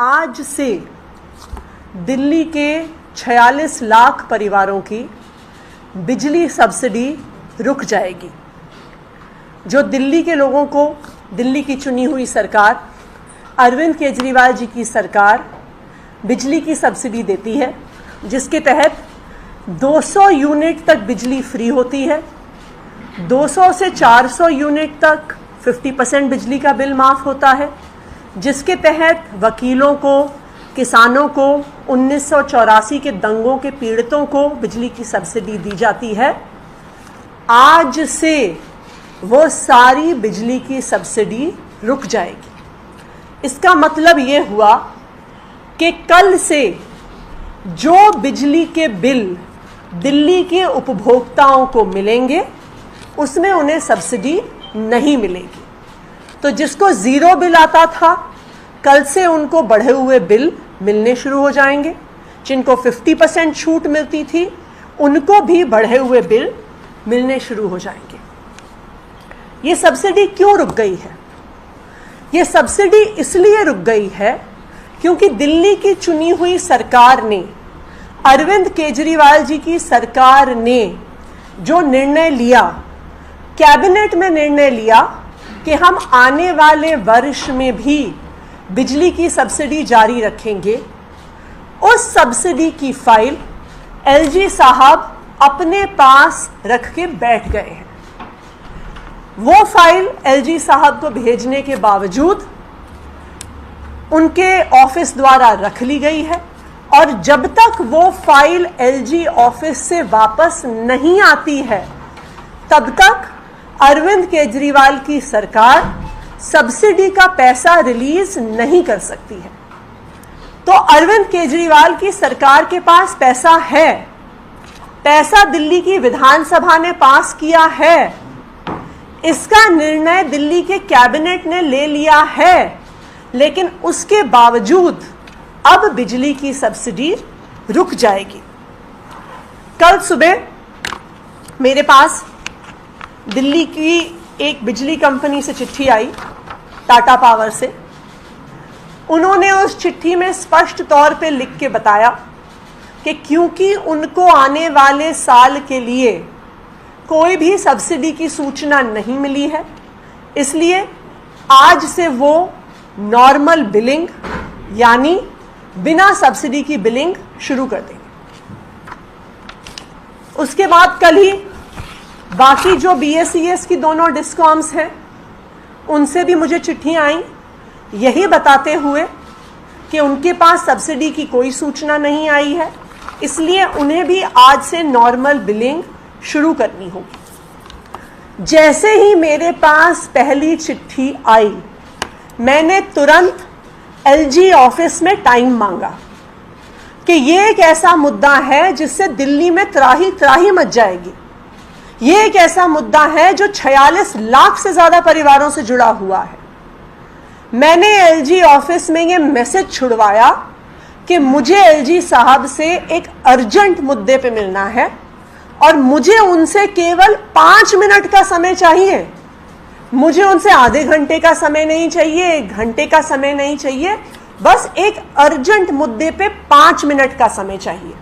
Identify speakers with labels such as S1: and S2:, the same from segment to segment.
S1: आज से दिल्ली के 46 लाख परिवारों की बिजली सब्सिडी रुक जाएगी। जो दिल्ली के लोगों को दिल्ली की चुनी हुई सरकार, अरविंद केजरीवाल जी की सरकार बिजली की सब्सिडी देती है, जिसके तहत 200 यूनिट तक बिजली फ्री होती है। 200 से 400 यूनिट तक 50% बिजली का बिल माफ़ होता है, जिसके तहत वकीलों को, किसानों को, 1984 के दंगों के पीड़ितों को बिजली की सब्सिडी दी जाती है। आज से वो सारी बिजली की सब्सिडी रुक जाएगी। इसका मतलब ये हुआ कि कल से जो बिजली के बिल दिल्ली के उपभोक्ताओं को मिलेंगे उसमें उन्हें सब्सिडी नहीं मिलेगी। तो जिसको ज़ीरो बिल आता था, कल से उनको बढ़े हुए बिल मिलने शुरू हो जाएंगे। जिनको 50% छूट मिलती थी, उनको भी बढ़े हुए बिल मिलने शुरू हो जाएंगे। ये सब्सिडी क्यों रुक गई है? ये सब्सिडी इसलिए रुक गई है क्योंकि दिल्ली की चुनी हुई सरकार ने, अरविंद केजरीवाल जी की सरकार ने जो निर्णय लिया, कैबिनेट में निर्णय लिया कि हम आने वाले वर्ष में भी बिजली की सब्सिडी जारी रखेंगे, उस सब्सिडी की फाइल एलजी साहब अपने पास रख के बैठ गए हैं। वो फाइल एलजी साहब को भेजने के बावजूद उनके ऑफिस द्वारा रख ली गई है, और जब तक वो फाइल एलजी ऑफिस से वापस नहीं आती है, तब तक अरविंद केजरीवाल की सरकार सब्सिडी का पैसा रिलीज नहीं कर सकती है। तो अरविंद केजरीवाल की सरकार के पास पैसा है, पैसा दिल्ली की विधानसभा ने पास किया है, इसका निर्णय दिल्ली के कैबिनेट ने ले लिया है, लेकिन उसके बावजूद अब बिजली की सब्सिडी रुक जाएगी। कल सुबह मेरे पास दिल्ली की एक बिजली कंपनी से चिट्ठी आई, टाटा पावर से। उन्होंने उस चिट्ठी में स्पष्ट तौर पे लिख के बताया कि क्योंकि उनको आने वाले साल के लिए कोई भी सब्सिडी की सूचना नहीं मिली है, इसलिए आज से वो नॉर्मल बिलिंग यानी बिना सब्सिडी की बिलिंग शुरू कर देंगे। उसके बाद कल ही बाकी जो बीएसईएस की दोनों डिस्कॉम्स हैं, उनसे भी मुझे चिट्ठियां आई, यही बताते हुए कि उनके पास सब्सिडी की कोई सूचना नहीं आई है, इसलिए उन्हें भी आज से नॉर्मल बिलिंग शुरू करनी होगी। जैसे ही मेरे पास पहली चिट्ठी आई, मैंने तुरंत एलजी ऑफिस में टाइम मांगा कि ये एक ऐसा मुद्दा है जिससे दिल्ली में त्राही त्राही मच जाएगी। ये एक ऐसा मुद्दा है जो 46 लाख से ज्यादा परिवारों से जुड़ा हुआ है। मैंने एलजी ऑफिस में ये मैसेज छुड़वाया कि मुझे एलजी साहब से एक अर्जेंट मुद्दे पे मिलना है और मुझे उनसे केवल 5 मिनट का समय चाहिए। मुझे उनसे आधे घंटे का समय नहीं चाहिए, 1 घंटे का समय नहीं चाहिए, बस एक अर्जेंट मुद्दे पे 5 मिनट का समय चाहिए।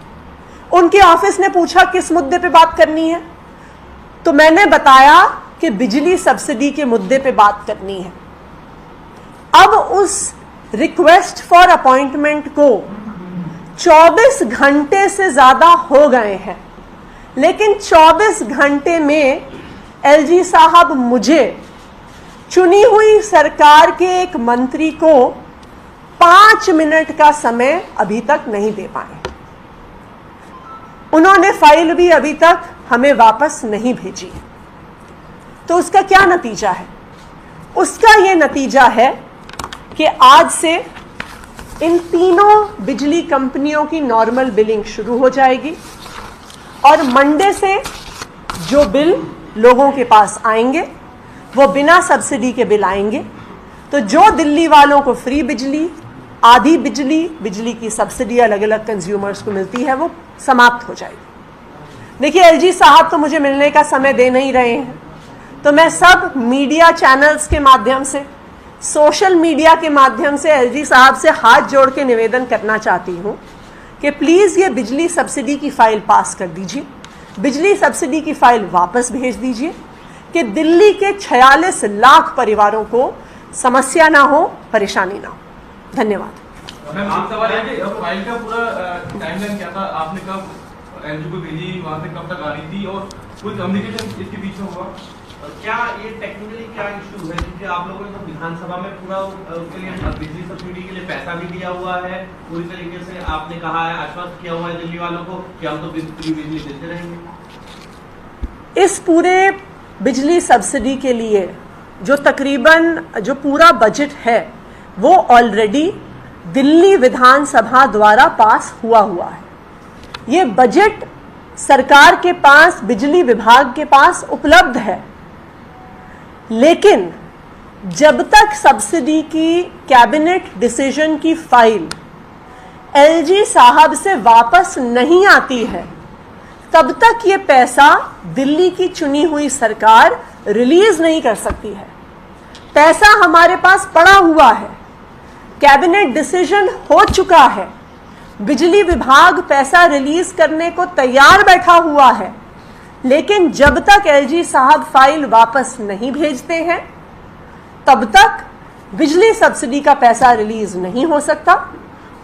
S1: उनके ऑफिस ने पूछा किस मुद्दे पे बात करनी है, तो मैंने बताया कि बिजली सब्सिडी के मुद्दे पे बात करनी है। अब उस रिक्वेस्ट फॉर अपॉइंटमेंट को 24 घंटे से ज्यादा हो गए हैं, लेकिन 24 घंटे में एलजी साहब मुझे, चुनी हुई सरकार के एक मंत्री को, 5 मिनट का समय अभी तक नहीं दे पाए। उन्होंने फाइल भी अभी तक हमें वापस नहीं भेजी। तो उसका क्या नतीजा है? उसका ये नतीजा है कि आज से इन तीनों बिजली कंपनियों की नॉर्मल बिलिंग शुरू हो जाएगी, और मंडे से जो बिल लोगों के पास आएंगे वो बिना सब्सिडी के बिल आएंगे। तो जो दिल्ली वालों को फ्री बिजली, आधी बिजली, बिजली की सब्सिडी अलग अलग कंज्यूमर्स को मिलती है, वो समाप्त हो जाएगी। देखिए, एलजी साहब तो मुझे मिलने का समय दे नहीं रहे हैं, तो मैं सब मीडिया चैनल्स के माध्यम से, सोशल मीडिया के माध्यम से एलजी साहब से हाथ जोड़ के निवेदन करना चाहती हूं कि प्लीज़ ये बिजली सब्सिडी की फाइल पास कर दीजिए, बिजली सब्सिडी की फाइल वापस भेज दीजिए कि दिल्ली के 46 लाख परिवारों को समस्या ना हो, परेशानी ना हो। धन्यवाद।
S2: मैम, आप सवाल है कि फाइल का पूरा टाइमलाइन क्या था, आपने कब एलजी को भेजी, वहाँ से कब तक आ रही थी और कोई कम्युनिकेशन इसके बीच में हुआ?
S3: क्या ये टेक्निकली क्या इशू है, क्योंकि आप लोगों ने तो विधानसभा में पूरा उसके लिए बिजली सब्सिडी के लिए पैसा भी दिया हुआ है, पूरी तरीके से आपने कहा है, आश्वस्त किया हुआ है दिल्ली वालों को कि हम तो फ्री बिजली देते रहेंगे।
S1: इस पूरे बिजली सब्सिडी के लिए जो तकरीबन जो पूरा बजट है वो ऑलरेडी दिल्ली विधानसभा द्वारा पास हुआ है। ये बजट सरकार के पास, बिजली विभाग के पास उपलब्ध है, लेकिन जब तक सब्सिडी की कैबिनेट डिसीजन की फाइल एलजी साहब से वापस नहीं आती है, तब तक ये पैसा दिल्ली की चुनी हुई सरकार रिलीज नहीं कर सकती है। पैसा हमारे पास पड़ा हुआ है, कैबिनेट डिसीजन हो चुका है, बिजली विभाग पैसा रिलीज करने को तैयार बैठा हुआ है, लेकिन जब तक एलजी साहब फाइल वापस नहीं भेजते हैं तब तक बिजली सब्सिडी का पैसा रिलीज नहीं हो सकता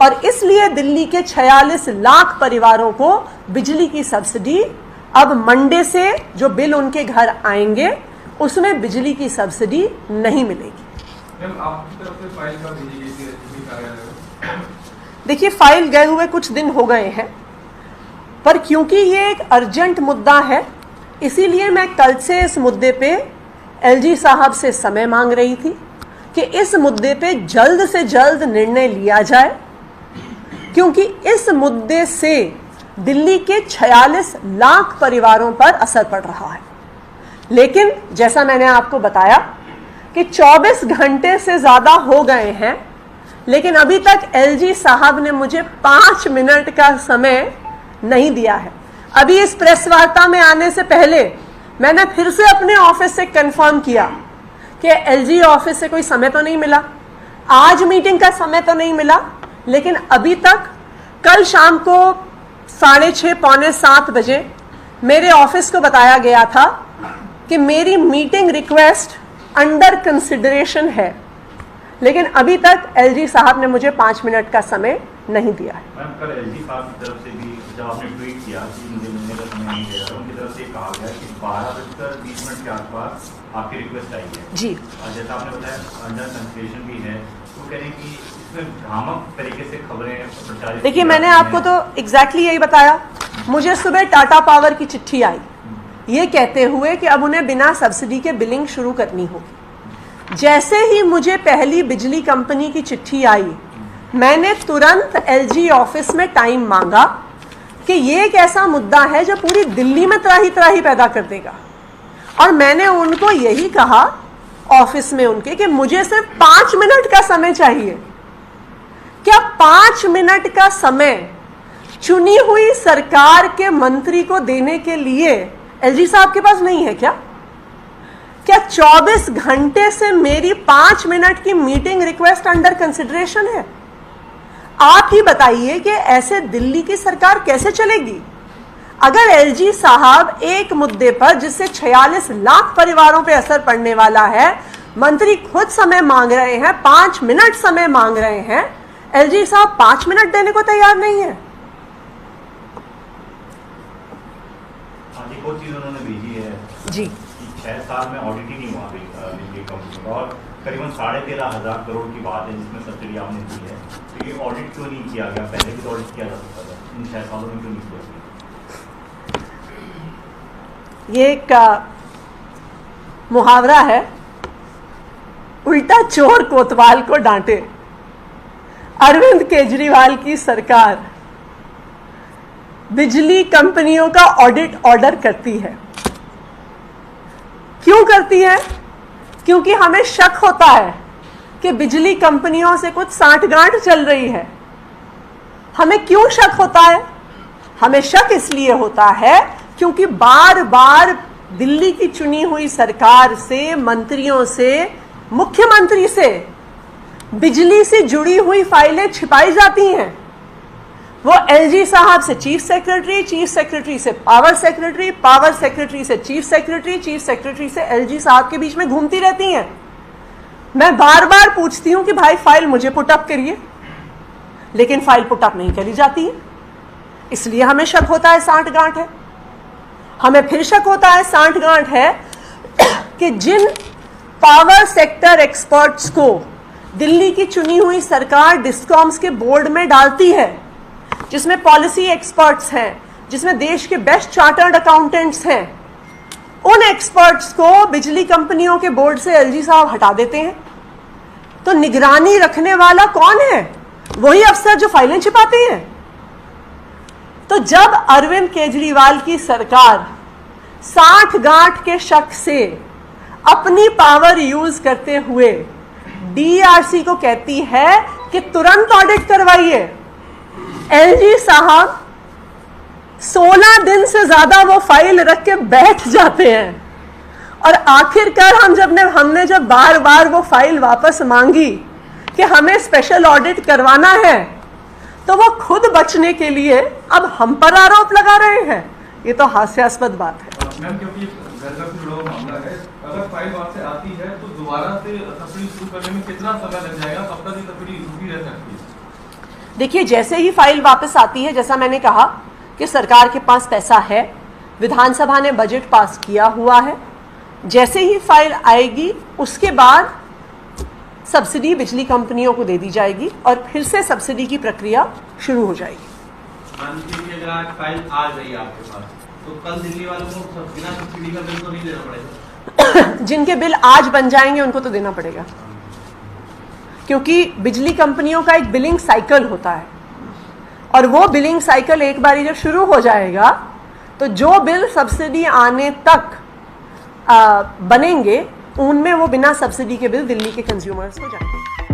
S1: और इसलिए दिल्ली के 46 लाख परिवारों को बिजली की सब्सिडी अब मंडे से जो बिल उनके घर आएंगे उसमें बिजली की सब्सिडी नहीं मिलेगी।
S2: मैम, आपकी तरफ से फाइल कब भेजी गई थी एलजी कार्यालय?
S1: देखिए, फाइल गए हुए कुछ दिन हो गए हैं, पर क्योंकि ये एक अर्जेंट मुद्दा है इसीलिए मैं कल से इस मुद्दे पे एलजी साहब से समय मांग रही थी कि इस मुद्दे पे जल्द से जल्द निर्णय लिया जाए, क्योंकि इस मुद्दे से दिल्ली के 46 लाख परिवारों पर असर पड़ रहा है। लेकिन जैसा मैंने आपको बताया कि 24 घंटे से ज़्यादा हो गए हैं, लेकिन अभी तक एलजी साहब ने मुझे 5 मिनट का समय नहीं दिया है। अभी इस प्रेस वार्ता में आने से पहले मैंने फिर से अपने ऑफिस से कंफर्म किया कि एलजी ऑफिस से कोई समय तो नहीं मिला, आज मीटिंग का समय तो नहीं मिला, लेकिन अभी तक कल शाम को 6:30 पौने 7 बजे मेरे ऑफिस को बताया गया था कि मेरी मीटिंग रिक्वेस्ट अंडर कंसिडरेशन है, लेकिन अभी तक एलजी साहब ने मुझे 5 मिनट का समय नहीं दिया है।
S4: मैम, कल एलजी साहब की तरफ से भी जब आपने ट्वीट किया कि मुझे मिलने का समय नहीं दे रहा, उनकी तरफ से कहा गया कि 12:20 के आसपास आपकी रिक्वेस्ट आई है
S1: जी।
S4: और जैसा आपने बताया अंडर कंसिडरेशन भी है, तो कह रहे हैं कि इसमें भ्रामक तरीके से खबरें प्रचारित।
S1: देखिए, मैंने आपको तो एग्जैक्टली यही बताया। मुझे सुबह टाटा पावर की चिट्ठी आई ये कहते हुए कि अब उन्हें बिना सब्सिडी के बिलिंग शुरू करनी होगी। जैसे ही मुझे पहली बिजली कंपनी की चिट्ठी आई, मैंने तुरंत एलजी ऑफिस में टाइम मांगा कि ये एक ऐसा मुद्दा है जो पूरी दिल्ली में त्राही त्राही पैदा कर देगा, और मैंने उनको यही कहा ऑफिस में उनके कि मुझे सिर्फ 5 मिनट का समय चाहिए। क्या 5 मिनट का समय चुनी हुई सरकार के मंत्री को देने के लिए एलजी साहब के पास नहीं है क्या? क्या 24 घंटे से मेरी 5 मिनट की मीटिंग रिक्वेस्ट अंडर कंसिडरेशन है? आप ही बताइए कि ऐसे दिल्ली की सरकार कैसे चलेगी? अगर एलजी साहब एक मुद्दे पर जिससे 46 लाख परिवारों पे असर पड़ने वाला है, मंत्री खुद समय मांग रहे हैं, 5 मिनट समय मांग रहे हैं, एलजी साहब 5 मिनट देने को तैयार नहीं है।
S4: एक और चीज उन्होंने भेजी है
S1: जी,
S4: 6 साल में ऑडिट ही नहीं हुआ बिजली कंपनी का, और करीबन 13,500 करोड़ की बात है जिसमें सब्सिडी आपने दी है, तो ये ऑडिट क्यों नहीं किया गया? पहले भी तो ऑडिट किया जा सकता था, इन 6 सालों में क्यों नहीं किया गया?
S1: ये एक मुहावरा है, उल्टा चोर कोतवाल को डांटे। अरविंद केजरीवाल की सरकार बिजली कंपनियों का ऑडिट ऑर्डर करती है। क्यों करती है? क्योंकि हमें शक होता है कि बिजली कंपनियों से कुछ सांठगांठ चल रही है। हमें क्यों शक होता है? हमें शक इसलिए होता है क्योंकि बार बार दिल्ली की चुनी हुई सरकार से, मंत्रियों से मुख्यमंत्री से बिजली से जुड़ी हुई फाइलें छिपाई जाती हैं। वो एलजी साहब से चीफ सेक्रेटरी, चीफ सेक्रेटरी से पावर सेक्रेटरी, पावर सेक्रेटरी से चीफ सेक्रेटरी, चीफ सेक्रेटरी से एलजी साहब के बीच में घूमती रहती हैं। मैं बार बार पूछती हूं कि भाई फाइल मुझे पुटअप करिए, लेकिन फाइल पुटअप नहीं करी जाती है। इसलिए हमें शक होता है सांठगांठ है। हमें फिर शक होता है सांठगांठ है कि जिन पावर सेक्टर एक्सपर्ट्स को दिल्ली की चुनी हुई सरकार डिस्कॉम्स के बोर्ड में डालती है, जिसमें पॉलिसी एक्सपर्ट्स हैं, जिसमें देश के बेस्ट चार्टर्ड अकाउंटेंट्स हैं, उन एक्सपर्ट्स को बिजली कंपनियों के बोर्ड से एलजी साहब हटा देते हैं। तो निगरानी रखने वाला कौन है? वही अफसर जो फाइलें छिपाते हैं। तो जब अरविंद केजरीवाल की सरकार सांठगांठ के शक से अपनी पावर यूज करते हुए डीआरसी को कहती है कि तुरंत ऑडिट करवाइए, एलजी साहब 16 दिन से ज्यादा वो फाइल रख के बैठ जाते हैं। और आखिरकार हमने जब बार बार वो फाइल वापस मांगी कि हमें स्पेशल ऑडिट करवाना है, तो वो खुद बचने के लिए अब हम पर आरोप लगा रहे हैं। ये तो हास्यास्पद बात है।
S2: मैम, क्योंकि घर का जुड़ा हुआ मामला है, अगर फाइल वहां से आती है तो दोबारा से सब्सिडी शुरू करने में कितना समय लग जाएगा? कब तक ये सब्सिडी रुकी रह सकती है?
S1: देखिए, जैसे ही फाइल वापस आती है, जैसा मैंने कहा कि सरकार के पास पैसा है, विधानसभा ने बजट पास किया हुआ है, जैसे ही फाइल आएगी उसके बाद सब्सिडी बिजली कंपनियों को दे दी जाएगी और फिर से सब्सिडी की प्रक्रिया शुरू हो जाएगी।
S3: मान लीजिए अगर आज फाइल आ गई आपके पास, तो कल दिल्ली वालों को बिना सब्सिडी का बिल तो नहीं देना पड़ेगा?
S1: जिनके बिल आज बन जाएंगे उनको तो देना पड़ेगा, क्योंकि बिजली कंपनियों का एक बिलिंग साइकिल होता है और वो बिलिंग साइकिल एक बारी जब शुरू हो जाएगा तो जो बिल सब्सिडी आने तक बनेंगे उनमें वो बिना सब्सिडी के बिल दिल्ली के कंज्यूमर्स को जाएंगे।